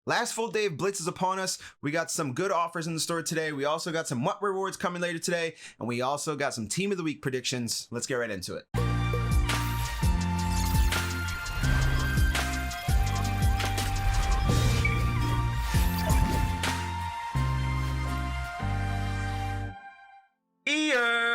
Last full day of Blitz is upon us. We got some good offers in the store today. We also got some MUT Rewards coming later today. And we also got some Team of the Week predictions. Let's get right into it.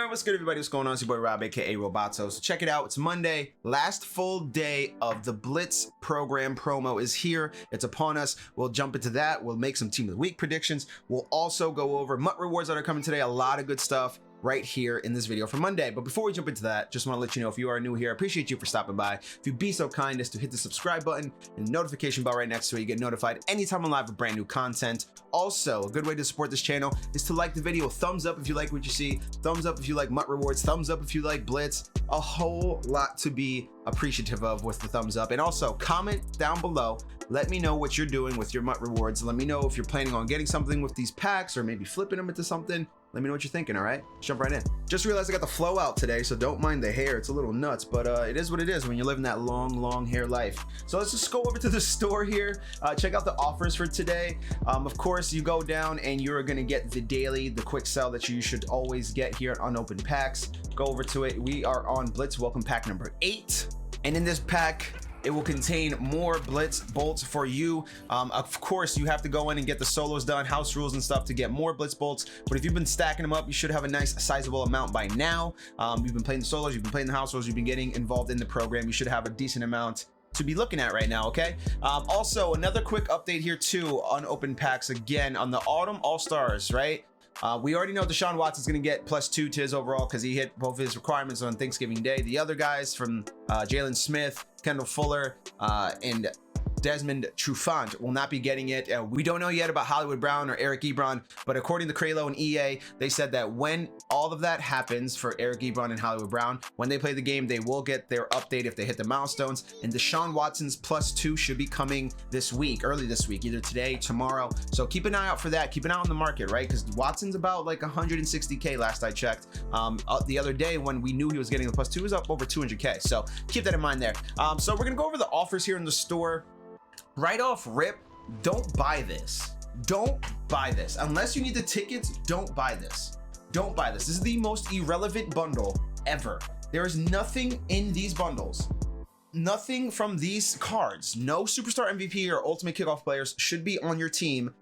What's good, everybody? What's going on? It's your boy Rob, aka Roboto. So check it out. It's Monday. Last full day of the Blitz program promo is here. It's upon us. We'll jump into that. We'll make some Team of the Week predictions. We'll also go over MUT Rewards that are coming today. A lot of good stuff right here in this video for Monday. But before we jump into that, just want to let you know, if you are new here, I appreciate you for stopping by. If you'd be so kind as to hit the subscribe button and notification bell right next to it, you get notified anytime I'm live with brand new content. Also, a good way to support this channel is to like the video. Thumbs up if you like what you see. Thumbs up if you like MUT Rewards. Thumbs up if you like Blitz. A whole lot to be appreciative of with the thumbs up. And also comment down below. Let me know what you're doing with your MUT Rewards. Let me know if you're planning on getting something with these packs or maybe flipping them into something. Let me know what you're thinking, all right? Jump right in. Just realized I got the flow out today, so don't mind the hair. It's a little nuts, but it is what it is when you're living that long hair life. So let's just go over to the store here. Check out the offers for today. Of course, you go down and you're gonna get the daily, the quick sell that you should always get here at Unopened Packs. Go over to it. We are on Blitz Welcome Pack number 8. And in this pack, it will contain more Blitz bolts for you. Of course, you have to go in and get the solos done, house rules and stuff to get more Blitz bolts. But if you've been stacking them up, you should have a nice sizable amount by now. You've been playing the solos, you've been playing the house rules, you've been getting involved in the program. You should have a decent amount to be looking at right now, okay? Also, another quick update here too on open packs again on the Autumn All-Stars, right? We already know Deshaun Watson's going to get +2 to his overall because he hit both his requirements on Thanksgiving Day. The other guys from Jalen Smith, Kendall Fuller, and Desmond Trufant will not be getting it. We don't know yet about Hollywood Brown or Eric Ebron, but according to Kralo and EA, they said that when all of that happens for Eric Ebron and Hollywood Brown, when they play the game, they will get their update if they hit the milestones. And Deshaun Watson's +2 should be coming this week, early this week, either today, tomorrow. So keep an eye out for that. Keep an eye on the market, right? Because Watson's about like 160K last I checked. The other day when we knew he was getting the +2, was up over 200K. So keep that in mind there. So we're gonna go over the offers here in the store. Right off rip, don't buy this. Don't buy this. Unless you need the tickets, don't buy this. Don't buy this. This is the most irrelevant bundle ever. There is nothing in these bundles. Nothing from these cards. No superstar MVP or ultimate kickoff players should be on your team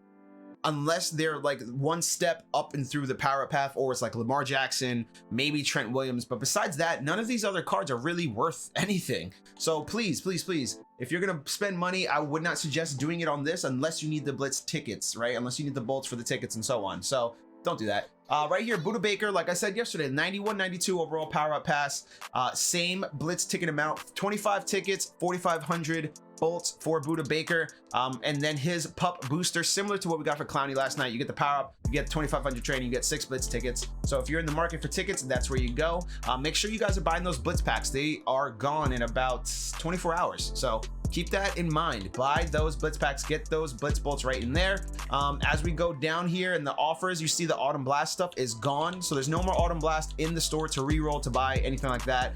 unless they're like one step up and through the power up path, or it's like Lamar Jackson, maybe Trent Williams. But besides that, none of these other cards are really worth anything. So please, please, please, if you're gonna spend money, I would not suggest doing it on this unless you need the Blitz tickets, right? Unless you need the bolts for the tickets and so on. So don't do that. Right here, Budda Baker, like I said yesterday, 91-92 overall power up pass. Same Blitz ticket amount, 25 tickets, 4,500 bolts for Budda Baker. And then his pup booster, similar to what we got for Clowney last night. You get the power up, you get 2,500 training, you get 6 Blitz tickets. So if you're in the market for tickets, that's where you go. Make sure you guys are buying those Blitz packs. They are gone in about 24 hours. So keep that in mind. Buy those Blitz packs, get those Blitz bolts right in there. As we go down here in the offers, you see the Autumn Blast stuff is gone. So there's no more Autumn Blast in the store to re-roll, to buy, anything like that.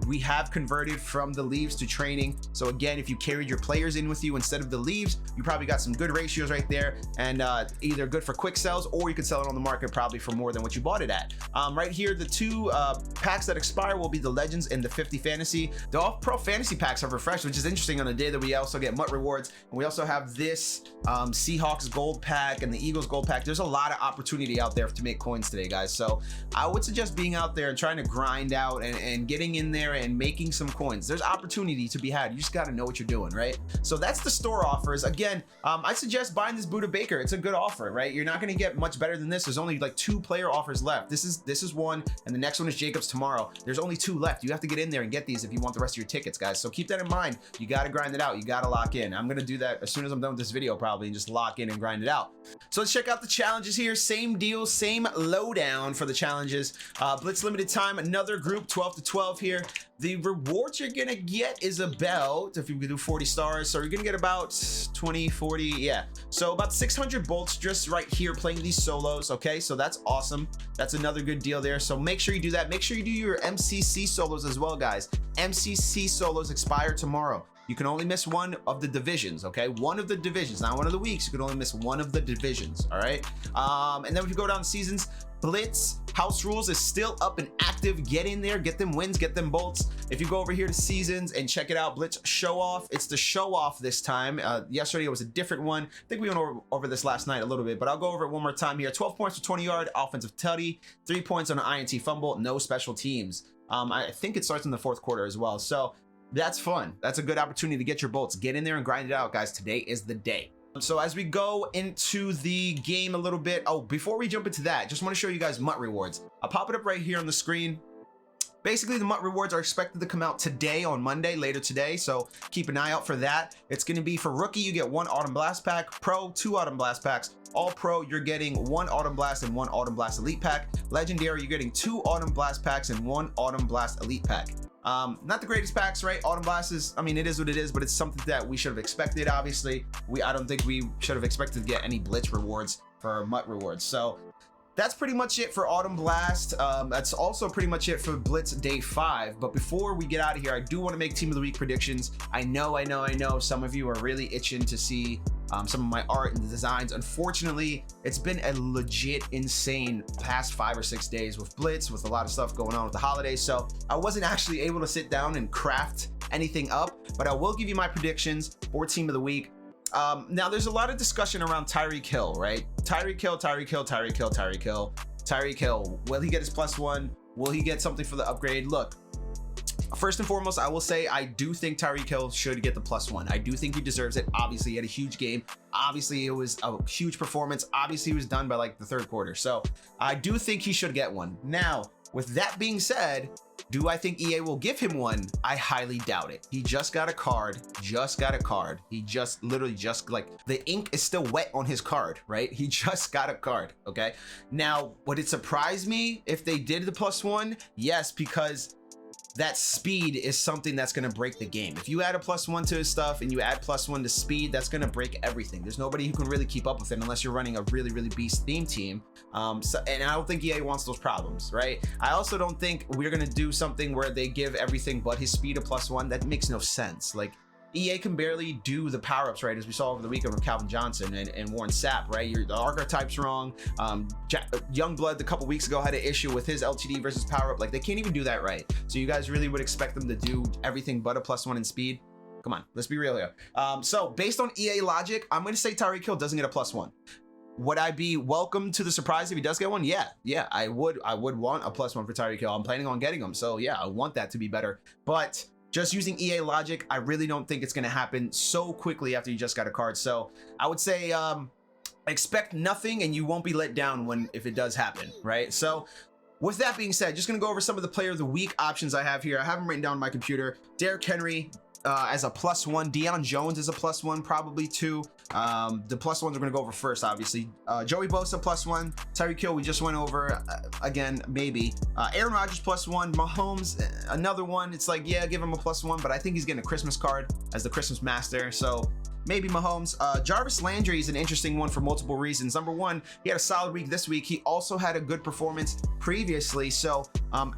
We have converted from the leaves to training. So again, if you carried your players in with you instead of the leaves, you probably got some good ratios right there, and either good for quick sells, or you could sell it on the market probably for more than what you bought it at. Right here, the 2 packs that expire will be the Legends and the 50 Fantasy. The All-Pro Fantasy packs have refreshed, which is interesting on a day that we also get MUT Rewards, and we also have this Seahawks Gold Pack and the Eagles Gold Pack. There's a lot of opportunity out there to make coins today, guys. So I would suggest being out there and trying to grind out and getting in there and making some coins. There's opportunity to be had. You just got to know what you're doing, right? So that's the store offers. Again, I suggest buying this Budda Baker. It's a good offer, right? You're not going to get much better than this. There's only like 2 player offers left. This is one, and the next one is Jacobs tomorrow. There's only 2 left. You have to get in there and get these if you want the rest of your tickets, guys. So keep that in mind. You got to grind it out. You got to lock in. I'm going to do that as soon as I'm done with this video, probably, and just lock in and grind it out. So let's check out the challenges here. Same deal, same lowdown for the challenges. Blitz limited time, another group, 12 to 12 here. The rewards you're gonna get is about, if you do 40 stars, so you're gonna get about 20, 40, yeah. So about 600 bolts just right here playing these solos, okay? So that's awesome. That's another good deal there. So make sure you do that. Make sure you do your MCC solos as well, guys. MCC solos expire tomorrow. You can only miss one of the divisions, okay? One of the divisions, not one of the weeks. You can only miss one of the divisions, all right? And then if you go down to seasons, Blitz House Rules is still up and active. Get in there, get them wins, get them bolts. If you go over here to seasons and check it out, Blitz Show Off, it's the show off this time. Yesterday it was a different one. I think we went over this last night a little bit, but I'll go over it one more time here. 12 points for 20-yard offensive tutty, 3 points on an INT fumble, no special teams. I think it starts in the fourth quarter as well. So that's fun. That's a good opportunity to get your bolts. Get in there and grind it out, guys. Today is the day. So as we go into the game a little bit, before we jump into that, just want to show you guys MUT Rewards. I'll pop it up right here on the screen. Basically, the MUT Rewards are expected to come out today on Monday, later today, so keep an eye out for that. It's going to be for Rookie, you get 1 Autumn Blast Pack, Pro, 2 Autumn Blast Packs, All Pro, you're getting 1 Autumn Blast and 1 Autumn Blast Elite Pack, Legendary, you're getting 2 Autumn Blast Packs and 1 Autumn Blast Elite Pack. Not the greatest packs, right? Autumn Blast is, I mean, it is what it is, but it's something that we should have expected, obviously. I don't think we should have expected to get any Blitz rewards for MUT Rewards. So that's pretty much it for Autumn Blast. That's also pretty much it for Blitz Day 5. But before we get out of here, I do want to make Team of the Week predictions. I know some of you are really itching to see some of my art and the designs. Unfortunately, it's been a legit insane past 5 or 6 days with Blitz, with a lot of stuff going on with the holidays. So I wasn't actually able to sit down and craft anything up, but I will give you my predictions for Team of the Week. Now there's a lot of discussion around Tyreek Hill, right? Tyreek Hill. Will he get his +1? Will he get something for the upgrade? Look, first and foremost, I will say I do think Tyreek Hill should get the +1. I do think he deserves it. Obviously, he had a huge game. Obviously, it was a huge performance. Obviously, he was done by like the 3rd quarter. So I do think he should get one. Now, with that being said, do I think EA will give him one? I highly doubt it. He just got a card, He just literally like the ink is still wet on his card, right? He just got a card, okay? Now, would it surprise me if they did the +1? Yes, because that speed is something that's going to break the game. If you add a +1 to his stuff and you add +1 to speed, that's going to break everything. There's nobody who can really keep up with it unless you're running a really beast theme team. And I don't think EA wants those problems, right? I also don't think we're going to do something where they give everything but his speed a +1. That makes no sense. Like, EA can barely do the power-ups, right? As we saw over the weekend with Calvin Johnson and Warren Sapp, right? The archetype's wrong. Youngblood a couple weeks ago had an issue with his LTD versus power-up. Like, they can't even do that right. So you guys really would expect them to do everything but a +1 in speed? Come on, let's be real here. So based on EA logic, I'm going to say Tyreek Hill doesn't get a +1. Would I be welcome to the surprise if he does get one? Yeah, I would want a +1 for Tyreek Hill. I'm planning on getting him. So yeah, I want that to be better. But just using EA logic, I really don't think it's going to happen so quickly after you just got a card. So I would say expect nothing and you won't be let down if it does happen, right? So with that being said, just going to go over some of the player of the week options I have here. I have them written down on my computer. Derrick Henry as a +1. Deion Jones is a +1, probably 2. The +1s we're going to go over first, obviously. Joey Bosa +1. Tyreek Hill, we just went over. Again, maybe. Aaron Rodgers +1. Mahomes, another one. It's like, yeah, give him a +1, but I think he's getting a Christmas card as the Christmas master. So maybe Mahomes. Jarvis Landry is an interesting one for multiple reasons. Number one, he had a solid week this week. He also had a good performance previously. So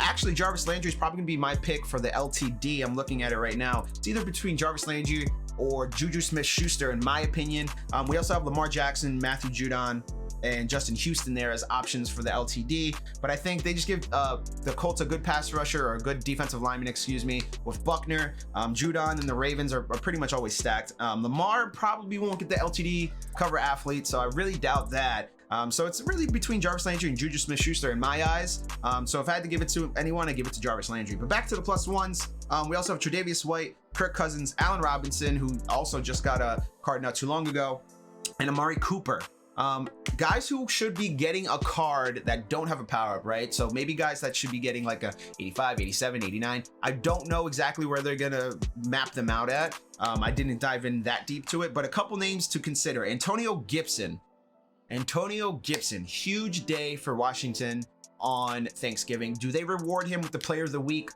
actually, Jarvis Landry is probably going to be my pick for the LTD. I'm looking at it right now. It's either between Jarvis Landry or Juju Smith-Schuster, in my opinion. We also have Lamar Jackson, Matthew Judon, and Justin Houston there as options for the LTD. But I think they just give the Colts a good pass rusher, or a good defensive lineman, excuse me, with Buckner. Judon and the Ravens are pretty much always stacked. Lamar probably won't get the LTD cover athlete, so I really doubt that. So it's really between Jarvis Landry and Juju Smith-Schuster in my eyes. So if I had to give it to anyone, I give it to Jarvis Landry. But back to the +1s, we also have Tre'Davious White, Kirk Cousins, Allen Robinson, who also just got a card not too long ago, and Amari Cooper. Guys who should be getting a card that don't have a power-up, right? So maybe guys that should be getting like a 85, 87, 89. I don't know exactly where they're gonna map them out at. I didn't dive in that deep to it, but a couple names to consider. Antonio Gibson, huge day for Washington. on Thanksgiving. Do they reward him with the player of the week?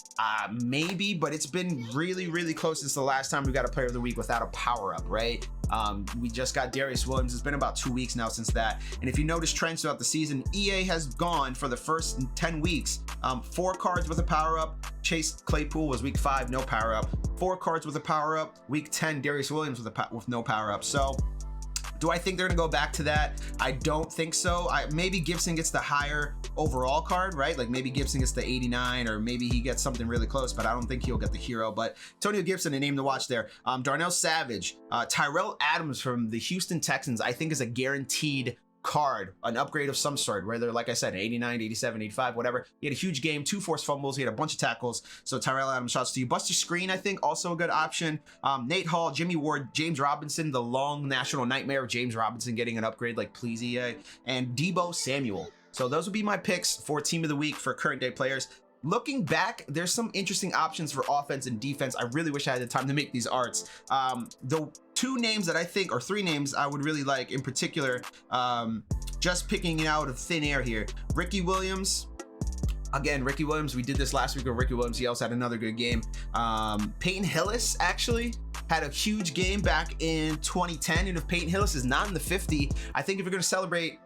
Maybe, but it's been really, really close since the last time we got a player of the week without a power up, right? We just got Darius Williams. It's been about 2 weeks now since that. And if you notice trends throughout the season, EA has gone for the first 10 weeks, 4 cards with a power up. Chase Claypool was week 5, no power up. 4 cards with a power up. Week 10, Darius Williams with no power up. So do I think they're gonna go back to that? I don't think so. Maybe Gibson gets the higher overall card, right? Like maybe Gibson gets the 89, or maybe he gets something really close, but I don't think he'll get the hero. But Antonio Gibson, a name to watch there. Darnell Savage, Tyrell Adams from the Houston Texans, I think is a guaranteed card, an upgrade of some sort, whether, like I said, 89, 87, 85, whatever. He had a huge game, 2 forced fumbles, he had a bunch of tackles. So Tyrell Adams, shots to you. Buster Screen, I think, also a good option. Nate Hall, Jimmy Ward, James Robinson, the long national nightmare of James Robinson getting an upgrade, like please EA, and Deebo Samuel. So those would be my picks for team of the week for current day players. Looking back, there's some interesting options for offense and defense. I really wish I had the time to make these arts. The 2 names that I think, or 3 names I would really like in particular, just picking it out of thin air here. Ricky Williams. Again, Ricky Williams, we did this last week with Ricky Williams. He also had another good game. Peyton Hillis actually had a huge game back in 2010. And if Peyton Hillis is not in the 50, I think if you're going to celebrate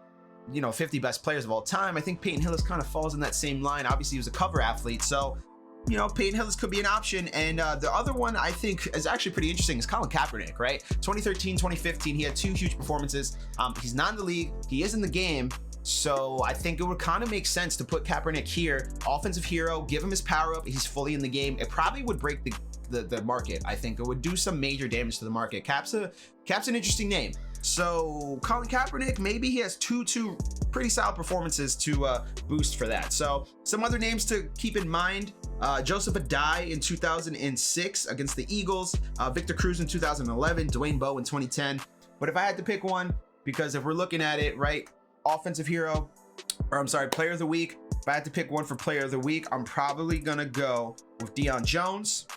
50 best players of all time, I think Peyton Hillis kind of falls in that same line. Obviously, he was a cover athlete, so Peyton Hillis could be an option. And the other one I think is actually pretty interesting is Colin Kaepernick, right? 2013, 2015, he had 2 huge performances. He's not in the league, he is in the game. So I think it would kind of make sense to put Kaepernick here, offensive hero, give him his power up. He's fully in the game. It probably would break the market. I think it would do some major damage to the market. Cap's an interesting name. So Colin Kaepernick, maybe he has two pretty solid performances to boost for that. So some other names to keep in mind: Joseph Adai in 2006 against the Eagles, Victor Cruz in 2011, Dwayne Bowe in 2010. But if I had to pick one, because if we're looking at it, right, offensive hero, or I'm sorry, player of the week, if I had to pick one for player of the week, I'm probably gonna go with Deion Jones.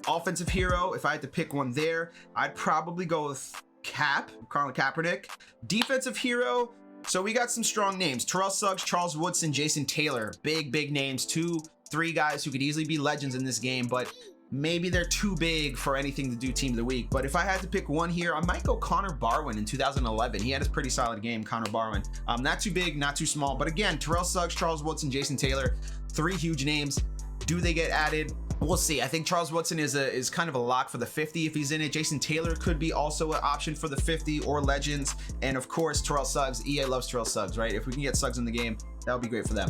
Offensive hero, if I had to pick one there, I'd probably go with Colin Kaepernick. Defensive hero, so we got some strong names: Terrell Suggs, Charles Woodson, Jason Taylor. Big names, 2-3 guys who could easily be legends in this game, but maybe they're too big for anything to do team of the week. But if I had to pick one here, I might go Connor Barwin in 2011. He had a pretty solid game, Connor Barwin. Not too big, not too small, but again, Terrell Suggs, Charles Woodson, Jason Taylor, 3 huge names. Do they get added? We'll see. I think Charles Woodson is kind of a lock for the 50 if he's in it. Jason Taylor could be also an option for the 50 or legends. And of course, Terrell Suggs. EA loves Terrell Suggs, right? If we can get Suggs in the game, that would be great for them.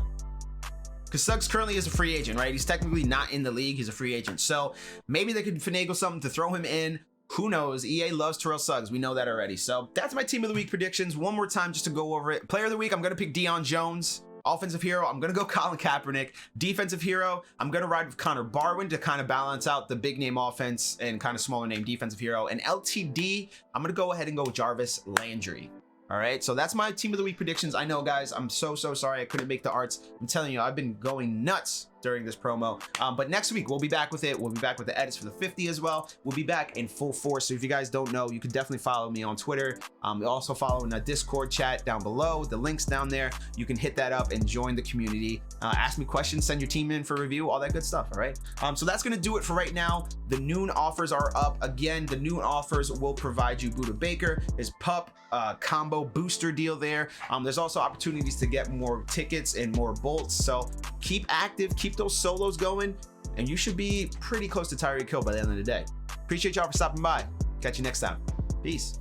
Because Suggs currently is a free agent, right? He's technically not in the league. He's a free agent. So maybe they could finagle something to throw him in. Who knows? EA loves Terrell Suggs. We know that already. So that's my team of the week predictions. One more time just to go over it. Player of the week, I'm going to pick Deion Jones. Offensive hero, I'm going to go Colin Kaepernick. Defensive hero, I'm going to ride with Connor Barwin to kind of balance out the big name offense and kind of smaller name defensive hero. And LTD, I'm going to go ahead and go with Jarvis Landry. All right, so that's my team of the week predictions. I know, guys, I'm so sorry I couldn't make the arts. I'm telling you, I've been going nuts during this promo. But next week, we'll be back with it. We'll be back with the edits for the 50 as well. We'll be back in full force. So if you guys don't know, you can definitely follow me on Twitter. Also follow in the Discord chat down below. The link's down there. You can hit that up and join the community. Ask me questions, send your team in for review, all that good stuff, all right? So that's gonna do it for right now. The noon offers are up. Again, the noon offers will provide you Budda Baker, his pup combo booster deal there. There's also opportunities to get more tickets and more bolts. So keep active, keep those solos going, and you should be pretty close to Tyreek Hill by the end of the day. Appreciate y'all for stopping by. Catch you next time. Peace.